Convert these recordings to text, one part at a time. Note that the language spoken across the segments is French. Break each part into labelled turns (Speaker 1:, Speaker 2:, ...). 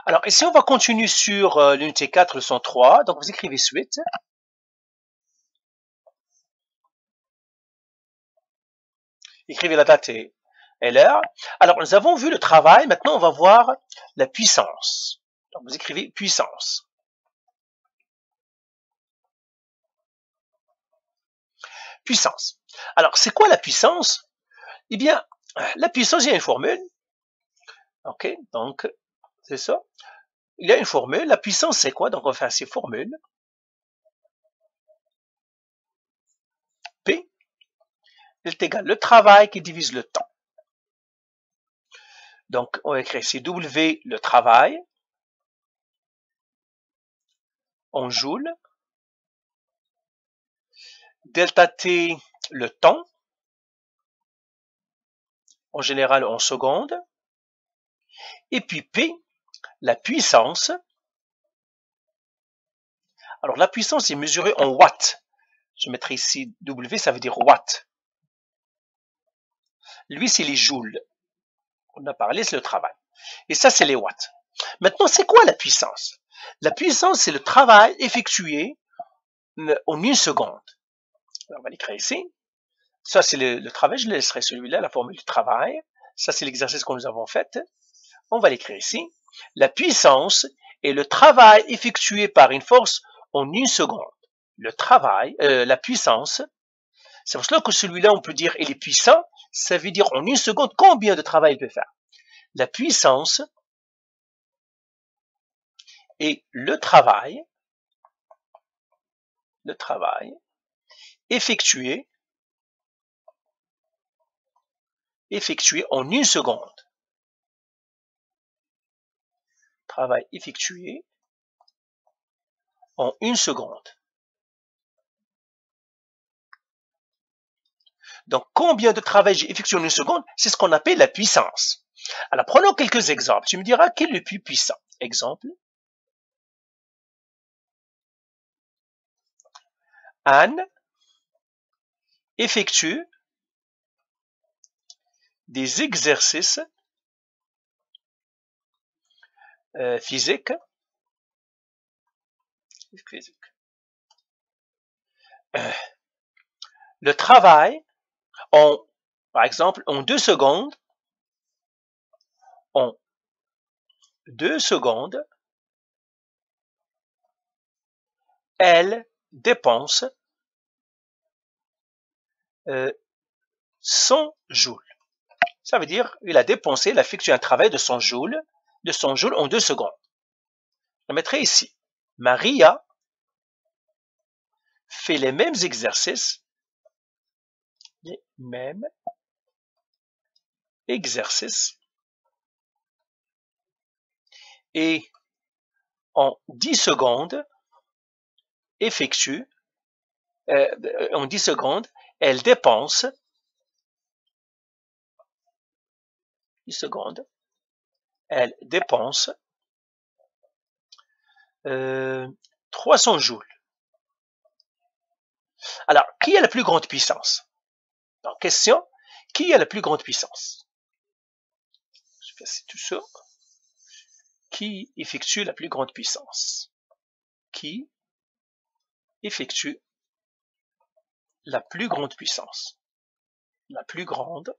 Speaker 1: Alors, ici, on va continuer sur l'unité 4, leçon 3. Donc, vous écrivez suite. Écrivez la date et l'heure. Alors, nous avons vu le travail. Maintenant, on va voir la puissance. Donc, vous écrivez puissance. Puissance. Alors, c'est quoi la puissance? Eh bien, la puissance, il y a une formule. OK, donc, c'est ça. Il y a une formule. La puissance, c'est quoi? Donc, on va faire ces formules. P est égal le travail qui divise le temps. Donc, on va écrire ici W, le travail, en joules. Delta T, le temps, en général en secondes. Et puis P, la puissance. Alors, la puissance est mesurée en watts. Je mettrai ici W, ça veut dire watts. Lui, c'est les joules. On a parlé, c'est le travail. Et ça, c'est les watts. Maintenant, c'est quoi la puissance? La puissance, c'est le travail effectué en une seconde. Alors, on va l'écrire ici. Ça, c'est le travail. Je laisserai celui-là, la formule du travail. Ça, c'est l'exercice que nous avons fait. On va l'écrire ici. La puissance est le travail effectué par une force en une seconde. Le travail, la puissance, c'est pour cela que celui-là, on peut dire il est puissant. Ça veut dire en une seconde combien de travail il peut faire. La puissance est le travail effectué en une seconde. Travail effectué en une seconde. Donc, combien de travail j'ai effectué en une seconde? C'est ce qu'on appelle la puissance. Alors, prenons quelques exemples. Tu me diras quel est le plus puissant. Exemple. Anne effectue des exercices physiques. Le travail par exemple, en 2 secondes, elle dépense 100 joules. Ça veut dire il a effectué un travail de 100 joules en 2 secondes. Je mettrai ici. Maria fait les mêmes exercices, et en 10 secondes elle dépense 300 joules. Alors, qui a la plus grande puissance? Donc, question, qui a la plus grande puissance? Je fais tout ça. Qui effectue la plus grande puissance? Qui effectue la plus grande puissance? La plus grande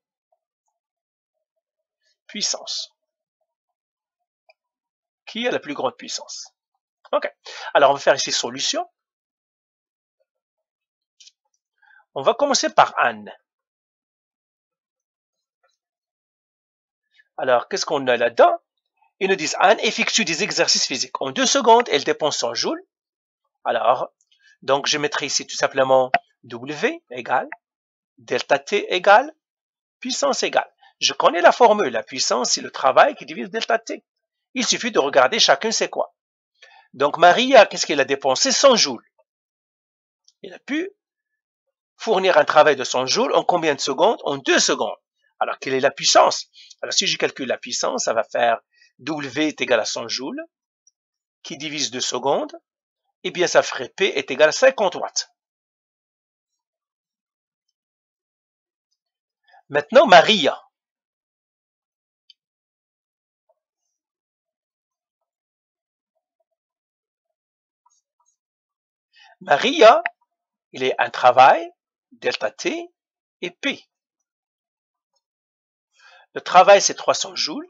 Speaker 1: puissance. Qui a la plus grande puissance? Ok. Alors, on va faire ici solution. On va commencer par Anne. Alors, qu'est-ce qu'on a là-dedans? Ils nous disent Anne effectue des exercices physiques. En 2 secondes, elle dépense 100 joules. Alors, donc je mettrai ici tout simplement W égale delta T égale puissance égale. Je connais la formule. La puissance, c'est le travail qui divise delta T. Il suffit de regarder chacun c'est quoi. Donc, Maria, qu'est-ce qu'elle a dépensé? 100 joules. Elle a pu fournir un travail de 100 joules en combien de secondes? En 2 secondes. Alors, quelle est la puissance? Alors, si je calcule la puissance, ça va faire W est égal à 100 joules, qui divise 2 secondes, et bien ça ferait P est égal à 50 watts. Maintenant, Maria. Maria, il est un travail, delta T et P. Le travail, c'est 300 joules.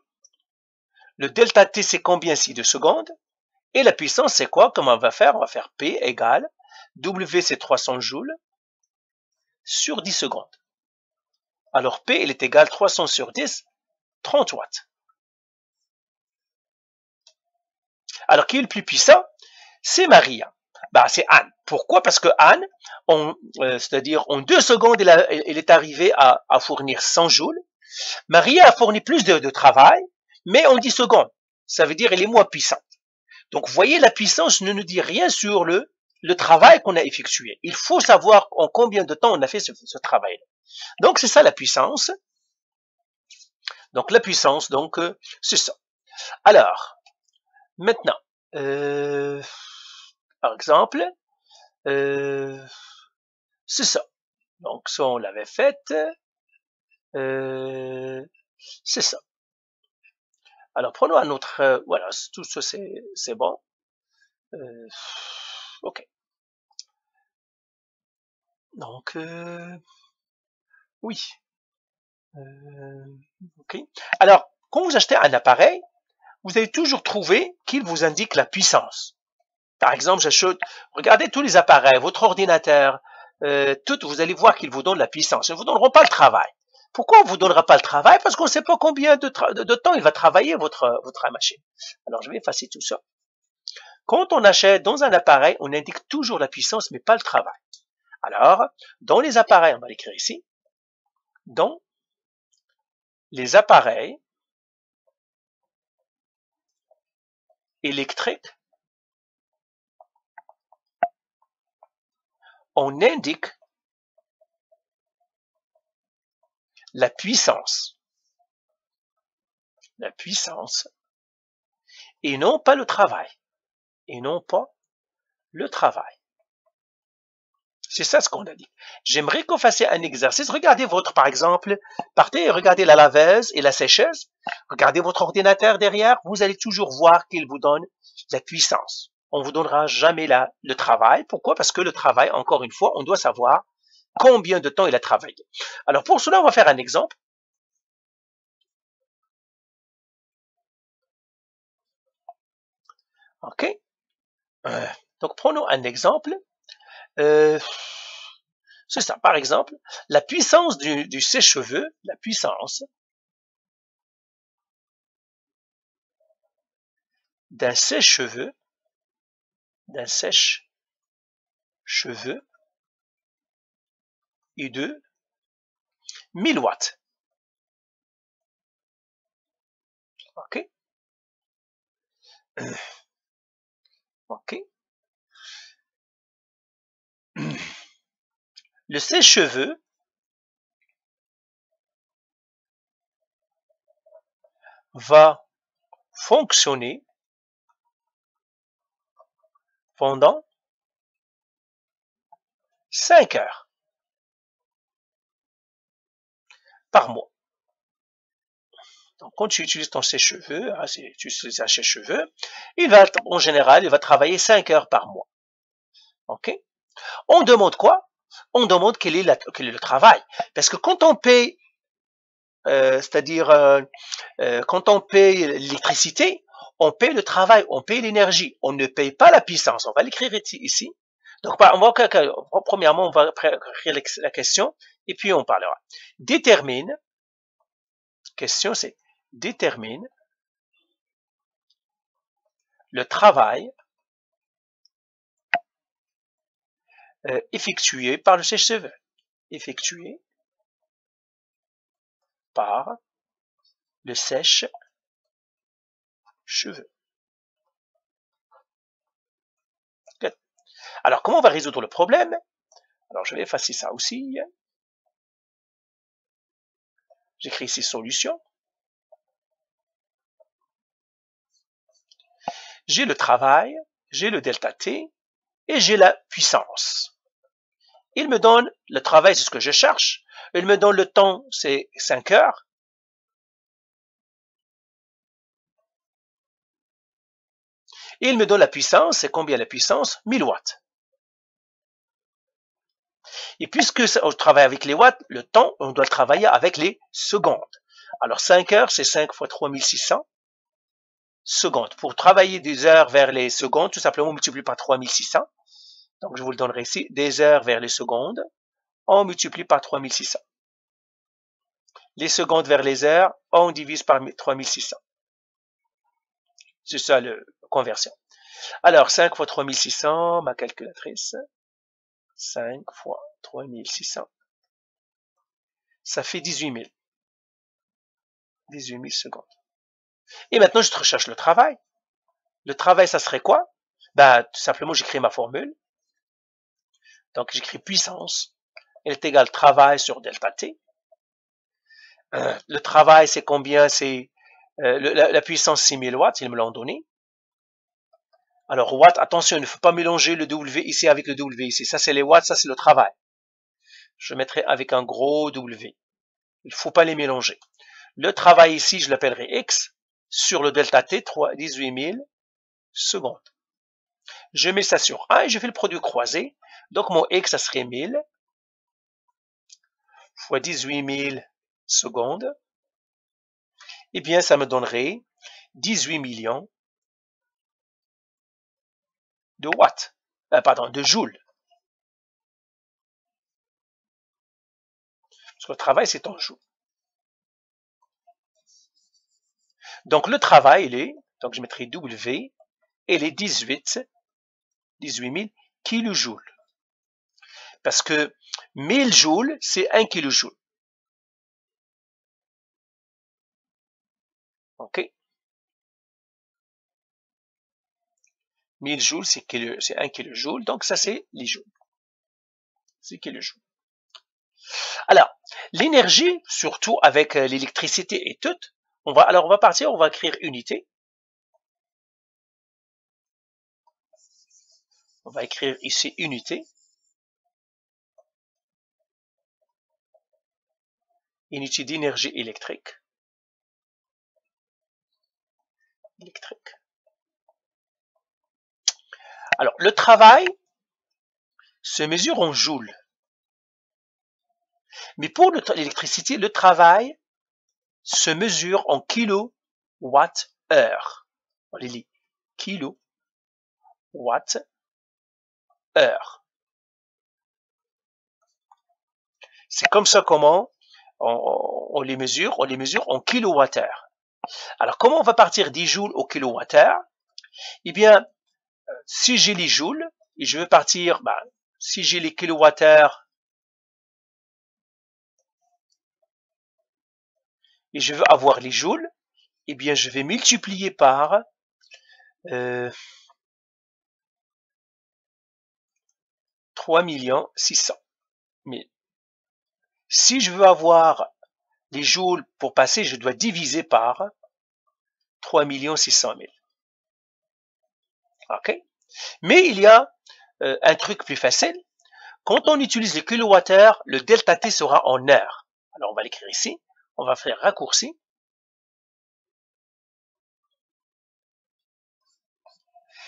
Speaker 1: Le delta T, c'est combien ici de secondes? Et la puissance, c'est quoi? Comment on va faire? On va faire P égale W, c'est 300 joules sur 10 secondes. Alors P, il est égal 300 sur 10, 30 watts. Alors, qui est le plus puissant? C'est Maria. Bah, c'est Anne. Pourquoi? Parce que Anne, c'est-à-dire en 2 secondes, elle est arrivée à fournir 100 joules. Maria a fourni plus de travail, mais en 10 secondes. Ça veut dire qu'elle est moins puissante. Donc, vous voyez, la puissance ne nous dit rien sur le travail qu'on a effectué. Il faut savoir en combien de temps on a fait ce travail. Donc, c'est ça la puissance. Donc, la puissance, donc, c'est ça. Alors, maintenant, par exemple, c'est ça. Donc, ça, on l'avait fait. C'est ça. Alors, prenons un autre. Voilà, tout ça, c'est bon. OK. Donc, oui. OK. Alors, quand vous achetez un appareil, vous allez toujours trouver qu'il vous indique la puissance. Par exemple, j'achète, regardez tous les appareils, votre ordinateur, vous allez voir qu'ils vous donnent la puissance. Ils ne vous donneront pas le travail. Pourquoi on ne vous donnera pas le travail? Parce qu'on ne sait pas combien de temps il va travailler votre machine. Alors, je vais effacer tout ça. Quand on achète dans un appareil, on indique toujours la puissance, mais pas le travail. Alors, dans les appareils, on va l'écrire ici, dans les appareils électriques, on indique la puissance et non pas le travail. Et non pas le travail. C'est ça ce qu'on a dit. J'aimerais qu'on fasse un exercice. Regardez par exemple, partez et regardez la laveuse et la sécheuse. Regardez votre ordinateur derrière. Vous allez toujours voir qu'il vous donne la puissance. On ne vous donnera jamais le travail. Pourquoi? Parce que le travail, encore une fois, on doit savoir combien de temps il a travaillé. Alors pour cela, on va faire un exemple. OK? Donc prenons un exemple. C'est ça, par exemple, la puissance du sèche-cheveux, la puissance d'un sèche-cheveux, est de 1000 watts. OK? OK? Le sèche-cheveux va fonctionner pendant 5 heures par mois. Donc, quand tu utilises ton sèche-cheveux, tu utilises un sèche-cheveux, en général, il va travailler 5 heures par mois. OK? On demande quoi? On demande quel est le travail. Parce que quand on paye, quand on paye l'électricité, on paye le travail, on paye l'énergie, on ne paye pas la puissance. On va l'écrire ici. Donc, premièrement, on va écrire la question et puis on parlera. Détermine, question c'est détermine le travail effectué par le sèche-cheveux. Effectué par le sèche-cheveux. Alors, comment on va résoudre le problème? Alors, je vais effacer ça aussi. J'écris ici solution. J'ai le travail, j'ai le delta T et j'ai la puissance. Il me donne le travail, c'est ce que je cherche. Il me donne le temps, c'est 5 heures. Et il me donne la puissance, c'est combien la puissance? 1000 watts. Et puisque on travaille avec les watts, le temps, on doit le travailler avec les secondes. Alors 5 heures, c'est 5 fois 3600 secondes. Pour travailler des heures vers les secondes, tout simplement, on multiplie par 3600. Donc, je vous le donnerai ici. Des heures vers les secondes, on multiplie par 3600. Les secondes vers les heures, on divise par 3600. C'est ça la conversion. Alors, 5 fois 3600, ma calculatrice. 5 fois 3600. Ça fait 18 000. 18 000 secondes. Et maintenant, je recherche le travail. Le travail, ça serait quoi? Ben, tout simplement, j'écris ma formule. Donc, j'écris puissance. Elle est égale travail sur delta T. Le travail, c'est combien? C'est la puissance 6000 watts, ils me l'ont donné. Alors, watts, attention, il ne faut pas mélanger le W ici avec le W ici. Ça, c'est les watts, ça, c'est le travail. Je mettrai avec un gros W. Il ne faut pas les mélanger. Le travail ici, je l'appellerai X sur le delta T, 18 000 secondes. Je mets ça sur 1 et je fais le produit croisé. Donc, mon X, ça serait 1000 fois 18 000 secondes. Eh bien, ça me donnerait 18 millions de watts. Pardon, de joules. Parce que le travail, c'est en joules. Donc, le travail, il est, donc je mettrai W, il est 18 000 kilojoules. Parce que 1000 joules, c'est 1 kilojoule. OK? 1000 joules, c'est 1 kilojoule. Donc, ça, c'est les joules. C'est kilojoules. Alors, l'énergie, surtout avec l'électricité et tout, on va partir, on va écrire unité. On va écrire ici unité. Unité d'énergie électrique. Alors, le travail se mesure en joules. Mais pour l'électricité, le travail se mesure en kilowatts-heure. On les lit. Kilowatts-heure. C'est comme ça comment on les mesure. On les mesure en kilowatts-heure. Alors, comment on va partir des joules au kilowatts-heure? Eh bien, si j'ai les joules, et je veux partir, si j'ai les kilowatts-heure, et je veux avoir les joules, eh bien, je vais multiplier par 3 600 000. Si je veux avoir les joules pour passer, je dois diviser par 3 600 000. OK? Mais il y a un truc plus facile. Quand on utilise le kilowattheure, le delta T sera en heures. Alors, on va l'écrire ici. On va faire raccourci.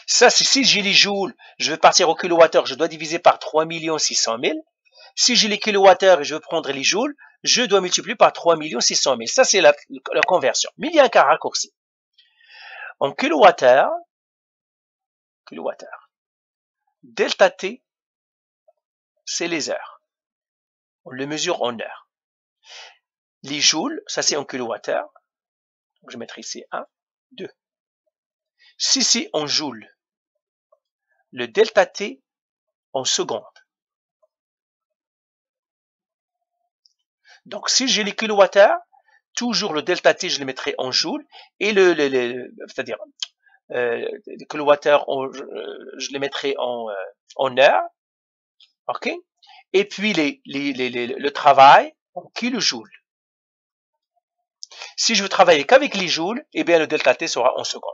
Speaker 1: Ça, c'est si j'ai les joules, je veux partir au kilowattheure, je dois diviser par 3 600 000. Si j'ai les kilowattheures et je veux prendre les joules, je dois multiplier par 3 600 000. Ça, c'est la conversion. Mais il y a un cas raccourci. En kilowattheure, delta T, c'est les heures. On le mesure en heures. Les joules, ça c'est en kilowattheure. Donc je mettrai ici 1, 2. Si c'est en joules, le delta T en secondes. Donc si j'ai les kilowattheures, toujours le delta T, je le mettrai en joules. Et c'est-à-dire, les kilowattheures, je les mettrai en heures. OK? Et puis le travail en kilojoules. Si je veux travailler qu'avec les joules, eh bien le delta T sera en secondes.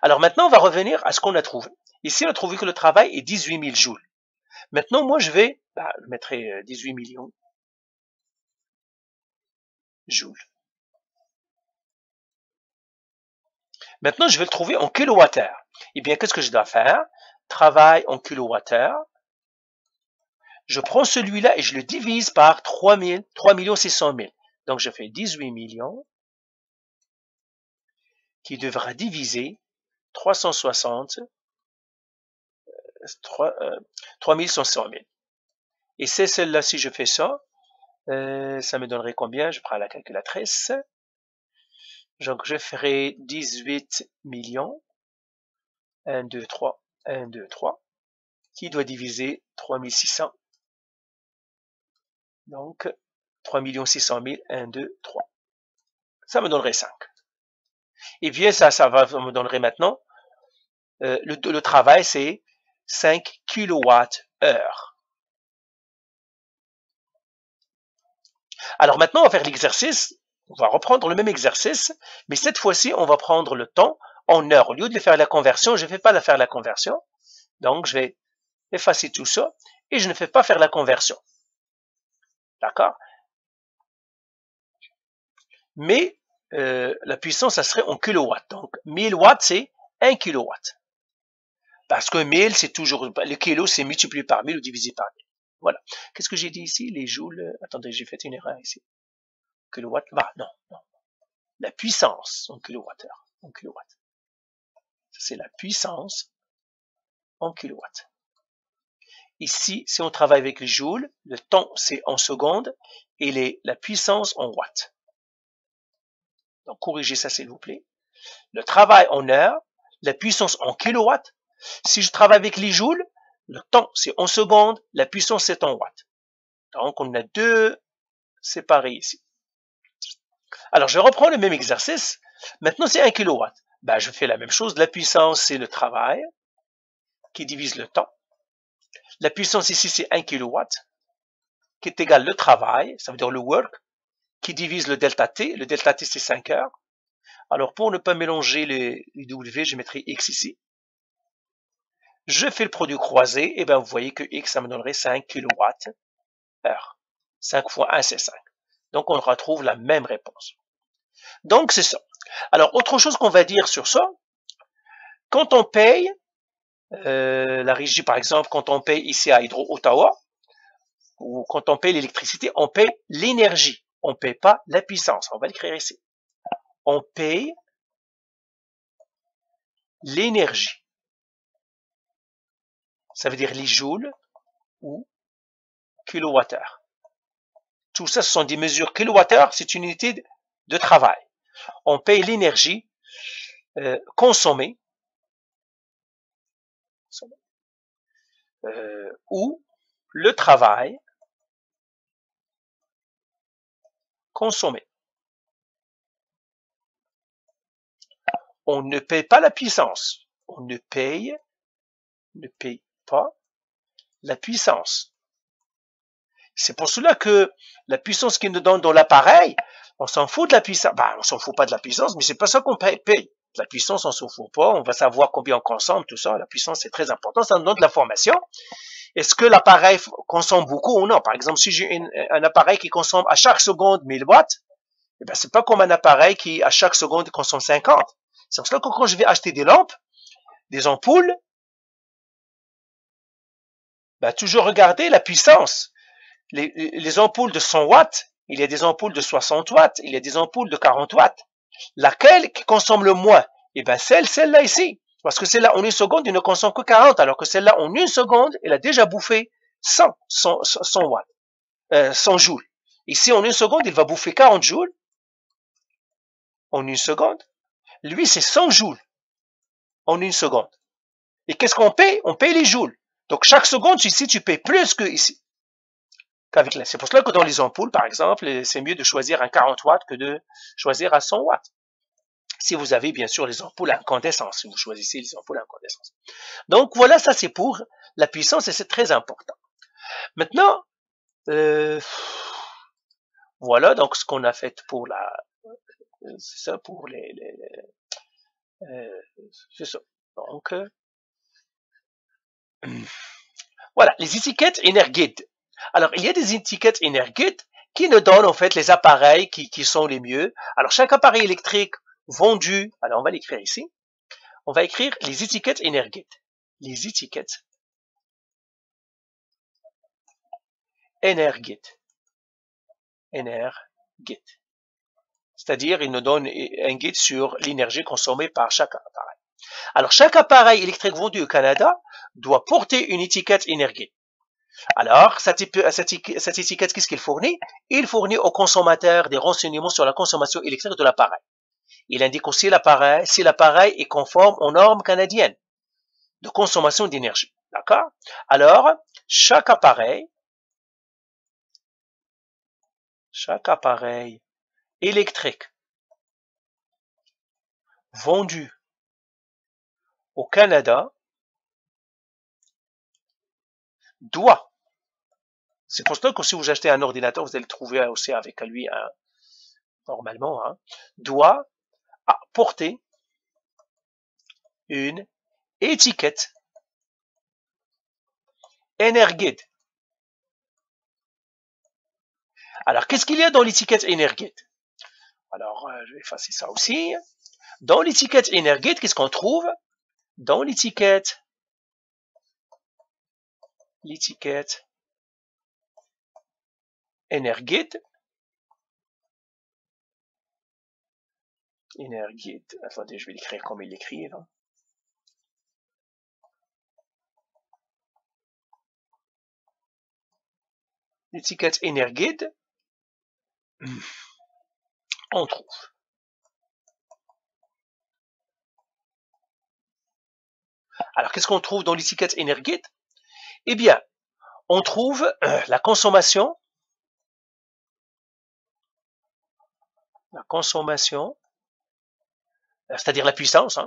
Speaker 1: Alors maintenant, on va revenir à ce qu'on a trouvé. Ici, on a trouvé que le travail est 18 000 joules. Maintenant, moi, je mettrai 18 millions joules. Maintenant, je vais le trouver en kilowattheure. Eh bien, qu'est-ce que je dois faire? Travail en kilowattheure. je prends celui-là et je le divise par 3 600 000. Donc, je fais 18 millions qui devra diviser 360 3 500 000. Et c'est celle-là, si je fais ça, ça me donnerait combien? Je prends la calculatrice. Donc, je ferai 18 millions, 1, 2, 3, 1, 2, 3, qui doit diviser 3600. Donc, 3 600 000, 1, 2, 3. Ça me donnerait 5. Et bien, ça me donnerait maintenant, le travail, c'est 5 kWh. Alors maintenant, on va faire l'exercice. On va reprendre le même exercice, mais cette fois-ci, on va prendre le temps en heures. Au lieu de faire la conversion, je ne vais pas faire la conversion. Donc, je vais effacer tout ça et je ne fais pas faire la conversion. D'accord? Mais la puissance, ça serait en kilowatts. Donc, 1000 watts, c'est 1 kilowatt. Parce que 1000, c'est toujours... Le kilo, c'est multiplié par 1000 ou divisé par 1000. Voilà. Qu'est-ce que j'ai dit ici? Les joules... Attendez, j'ai fait une erreur ici. Kilowatt... Bah, non, non. La puissance en kilowattheure. En kilowatt. C'est la puissance en kilowatts. Ici, si on travaille avec les joules, le temps, c'est en secondes et la puissance en watts. Donc, corrigez ça, s'il vous plaît. Le travail en heures, la puissance en kilowatts. Si je travaille avec les joules, le temps, c'est en secondes, la puissance, c'est en watts. Donc, on a deux séparés ici. Alors, je reprends le même exercice. Maintenant, c'est 1 kilowatt. Ben, je fais la même chose. La puissance, c'est le travail qui divise le temps. La puissance ici, c'est 1 kilowatt qui est égal le travail, ça veut dire le work, qui divise le delta T. Le delta T, c'est 5 heures. Alors, pour ne pas mélanger les W, je mettrai X ici. Je fais le produit croisé, et bien vous voyez que X, ça me donnerait 5 kWh. 5 fois 1, c'est 5. Donc, on retrouve la même réponse. Donc, c'est ça. Alors, autre chose qu'on va dire sur ça, quand on paye, la régie, par exemple, quand on paye ici à Hydro-Ottawa, ou quand on paye l'électricité, on paye l'énergie. On ne paye pas la puissance. On va l'écrire ici. On paye l'énergie. Ça veut dire les joules ou kilowattheure. Tout ça, ce sont des mesures kilowattheure, c'est une unité de travail. On paye l'énergie consommée ou le travail consommé. On ne paye pas la puissance. On ne paye pas la puissance. C'est pour cela que la puissance qui nous donne dans l'appareil, on s'en fout de la puissance. Ben, on s'en fout pas de la puissance, mais c'est pas ça qu'on paye. La puissance, on s'en fout pas. On va savoir combien on consomme, tout ça. La puissance, c'est très important. Ça nous donne de l'information. Est-ce que l'appareil consomme beaucoup ou non? Par exemple, si j'ai un appareil qui consomme à chaque seconde 1000 watts, eh ben, c'est pas comme un appareil qui, à chaque seconde, consomme 50. C'est pour cela que quand je vais acheter des lampes, des ampoules, ben, toujours regarder la puissance. Les ampoules de 100 watts, il y a des ampoules de 60 watts, il y a des ampoules de 40 watts. Laquelle qui consomme le moins? Eh bien, celle-là ici. Parce que celle-là, en une seconde, il ne consomme que 40, alors que celle-là, en une seconde, elle a déjà bouffé 100 watts, 100 joules. Ici, en une seconde, il va bouffer 40 joules. En une seconde. Lui, c'est 100 joules. En une seconde. Et qu'est-ce qu'on paye? On paye les joules. Donc, chaque seconde, ici, tu payes plus que ici. C'est pour cela que dans les ampoules, par exemple, c'est mieux de choisir un 40 watts que de choisir un 100 watts. Si vous avez bien sûr les ampoules à incandescence, si vous choisissez les ampoules à incandescence. Donc voilà, ça c'est pour la puissance et c'est très important. Maintenant, voilà donc ce qu'on a fait pour c'est ça pour c'est ça. Donc voilà, les étiquettes Energate. Alors, il y a des étiquettes Energate qui nous donnent en fait les appareils qui sont les mieux. Alors, chaque appareil électrique vendu, alors on va l'écrire ici, on va écrire les étiquettes Energate. Les étiquettes Energate. Energate. C'est-à-dire, il nous donne un guide sur l'énergie consommée par chaque appareil. Alors, chaque appareil électrique vendu au Canada doit porter une étiquette Energate. Alors, cette étiquette, qu'est-ce qu'il fournit? Il fournit au consommateur des renseignements sur la consommation électrique de l'appareil. Il indique aussi si l'appareil est conforme aux normes canadiennes de consommation d'énergie. D'accord? Alors, chaque appareil électrique vendu au Canada doit, c'est pour ça que si vous achetez un ordinateur, vous allez le trouver aussi avec lui normalement, doit porter une étiquette Energate. Alors, qu'est-ce qu'il y a dans l'étiquette Energate? Alors, je vais effacer ça aussi. Dans l'étiquette Energate, qu'est-ce qu'on trouve? Dans l'étiquette Energate, attendez, je vais l'écrire comme il l'écrit. L'étiquette Energate, on trouve alors, qu'est-ce qu'on trouve dans l'étiquette Energate? Eh bien, on trouve la consommation, c'est-à-dire la puissance,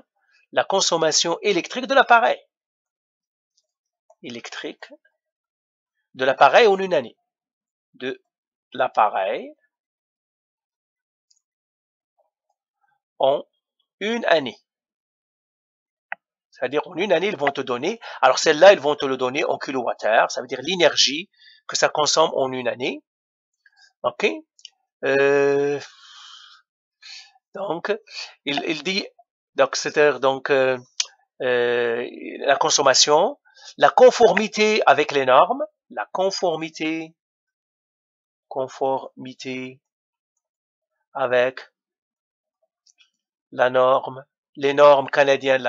Speaker 1: la consommation électrique de l'appareil. En une année. De l'appareil en une année. C'est-à-dire, en une année, ils vont te donner, alors celle-là, ils vont te le donner en kilowattheure, ça veut dire l'énergie que ça consomme en une année. OK? Donc, il dit, donc, c'est-à-dire, donc, la consommation, la conformité avec les normes, la conformité avec la norme, les normes canadiennes,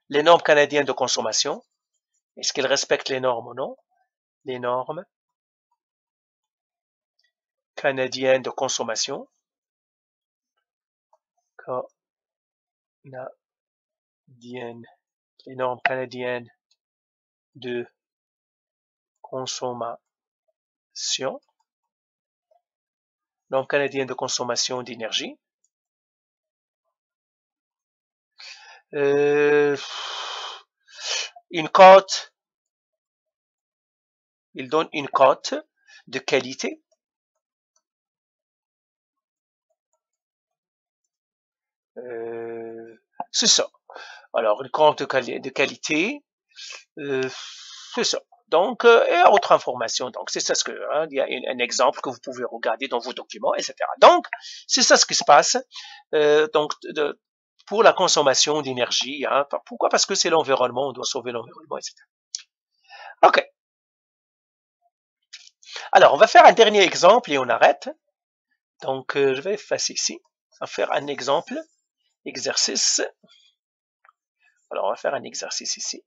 Speaker 1: les normes canadiennes de consommation. Est-ce qu'elles respectent les normes ou non? Les normes canadiennes de consommation. Les normes canadiennes de consommation. Normes canadiennes de consommation d'énergie. Une cote. Il donne une cote de qualité. C'est ça. Alors, une cote de qualité, c'est ça. Donc, et autre information. Donc, c'est ça ce que, il y a un exemple que vous pouvez regarder dans vos documents, etc. Donc, c'est ça ce qui se passe. Donc, pour la consommation d'énergie. Pourquoi? Parce que c'est l'environnement, on doit sauver l'environnement, etc. OK. Alors, on va faire un dernier exemple et on arrête. Donc, je vais effacer ici. On va faire un exemple, exercice. Alors, on va faire un exercice ici.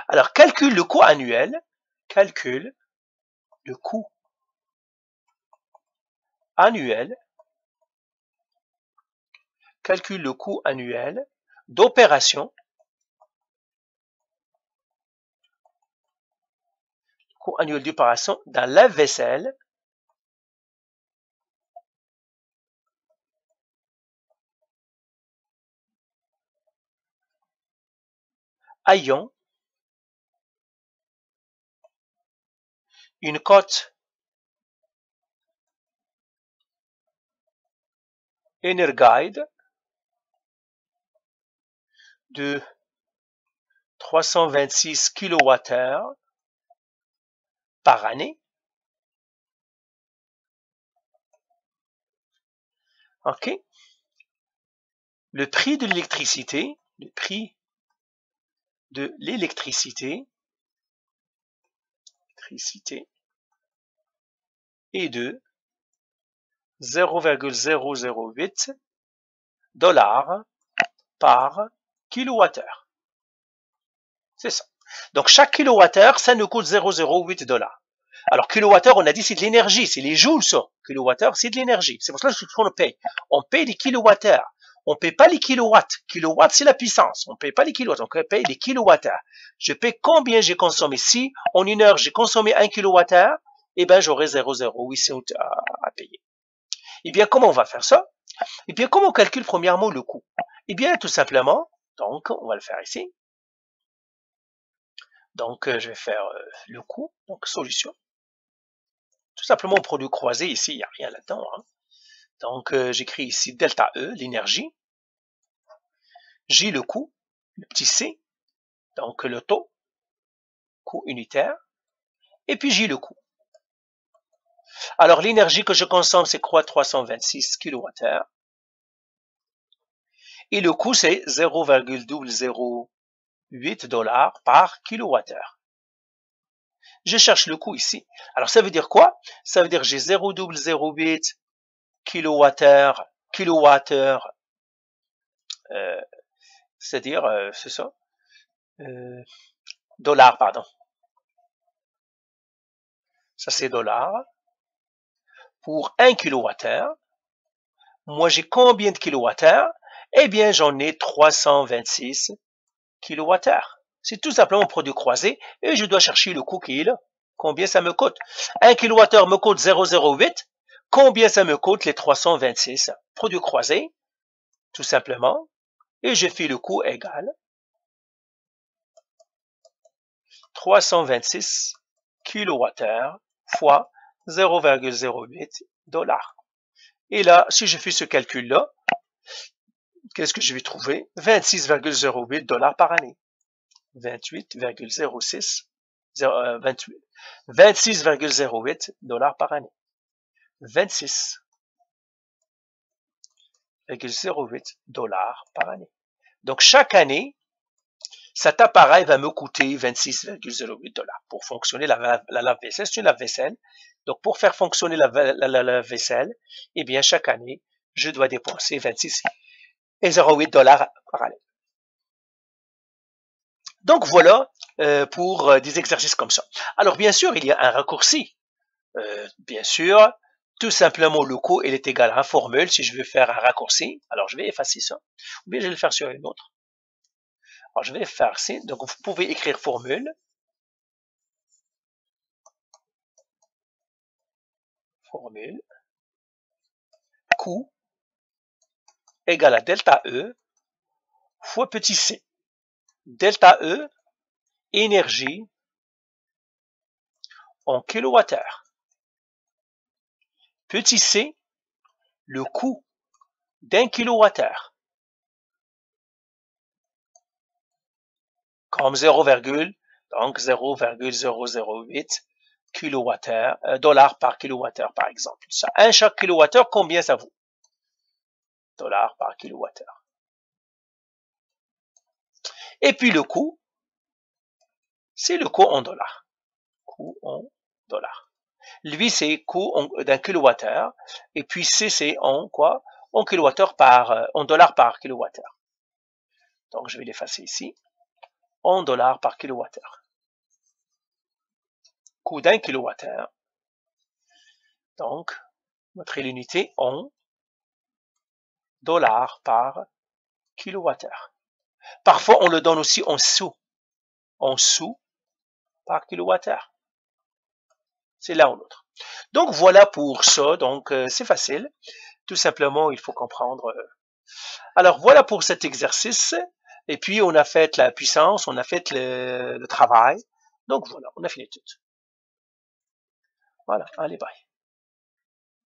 Speaker 1: Alors, calcule le coût annuel. Calcule le coût annuel. Calcule le coût annuel d'opération. Coût annuel d'opération d'un lave-vaisselle. Ayant une cote Energuide de 326 kWh par année. OK. Le prix de l'électricité, de l'électricité est de 0,008 $ par kilowattheure. C'est ça. Donc, chaque kilowattheure, ça nous coûte 0,08 $. Alors, kilowattheure, on a dit c'est de l'énergie, c'est les joules, ça. Kilowattheure, c'est de l'énergie. C'est pour cela qu'on paye. On paye les kilowattheures. On ne paye pas les kilowatts. Kilowatt, c'est la puissance. On ne paye pas les kilowatts. On paye les kilowattheures. Je paye combien j'ai consommé. Si, en une heure, j'ai consommé 1 kilowattheure, eh bien, j'aurai 0,08 à payer. Eh bien, comment on va faire ça? Eh bien, comment on calcule premièrement le coût? Eh bien, tout simplement, donc, on va le faire ici. Donc, je vais faire le coût, donc solution. Tout simplement, produit croisé, ici, il n'y a rien là-dedans. Hein. Donc, j'écris ici delta E, l'énergie. J, le coût, le petit c, donc le taux, coût unitaire. Et puis J, le coût. Alors, l'énergie que je consomme, c'est quoi? 326 kWh. Et le coût, c'est 0,008 $ par kilowattheure. Je cherche le coût ici. Alors, ça veut dire quoi? Ça veut dire que j'ai 0,008 kilowattheure, c'est-à-dire, c'est ça, dollars, pardon. Ça, c'est dollars. Pour 1 kilowattheure, moi, j'ai combien de kilowattheures? Eh bien, j'en ai 326 kilowattheures. C'est tout simplement produit croisé et je dois chercher le coût qui est là. Combien ça me coûte? 1 kilowattheure me coûte 0,08. Combien ça me coûte les 326? Produit croisé, tout simplement. Et je fais le coût égal 326 kilowattheures fois 0,08 $. Et là, si je fais ce calcul-là, qu'est-ce que je vais trouver? 26,08 $ par année. 26,08 $ par année. 26,08 $ par année. Donc, chaque année, cet appareil va me coûter 26,08 $ pour fonctionner la lave-vaisselle. C'est une lave-vaisselle. Donc, pour faire fonctionner la lave-vaisselle, eh bien, chaque année, je dois dépenser 26,08 $ par année. Donc, voilà pour des exercices comme ça. Alors, bien sûr, il y a un raccourci. Bien sûr, tout simplement, le coût, il est égal à une formule. Si je veux faire un raccourci, alors je vais effacer ça. Ou bien, je vais le faire sur une autre. Alors, je vais faire ci. Donc, vous pouvez écrire formule. Coût égale à delta E fois petit c. Delta E, énergie en kilowattheure. Petit c, le coût d'un kilowattheure. Comme 0,008 kilowattheure, dollars par kilowattheure, par exemple. Ça, chaque kilowattheure, combien ça vaut? Dollars par kilowattheure. Et puis le coût, c'est le coût en dollars. Coût en dollars. Lui, c'est coût d'un kilowattheure. Et puis C, c'est en quoi? En kilowattheure en dollars par kilowattheure. Donc, je vais l'effacer ici. En dollars par kilowattheure. Coût d'un kilowattheure. Donc, notre l'unité en dollars par kilowattheure. Parfois, on le donne aussi en sous. En sous par kilowattheure. C'est l'un ou l'autre. Donc, voilà pour ça. Donc, c'est facile. Tout simplement, il faut comprendre. Alors, voilà pour cet exercice. Et puis, on a fait la puissance, on a fait le travail. Donc, voilà, on a fini tout. Voilà, allez, bye.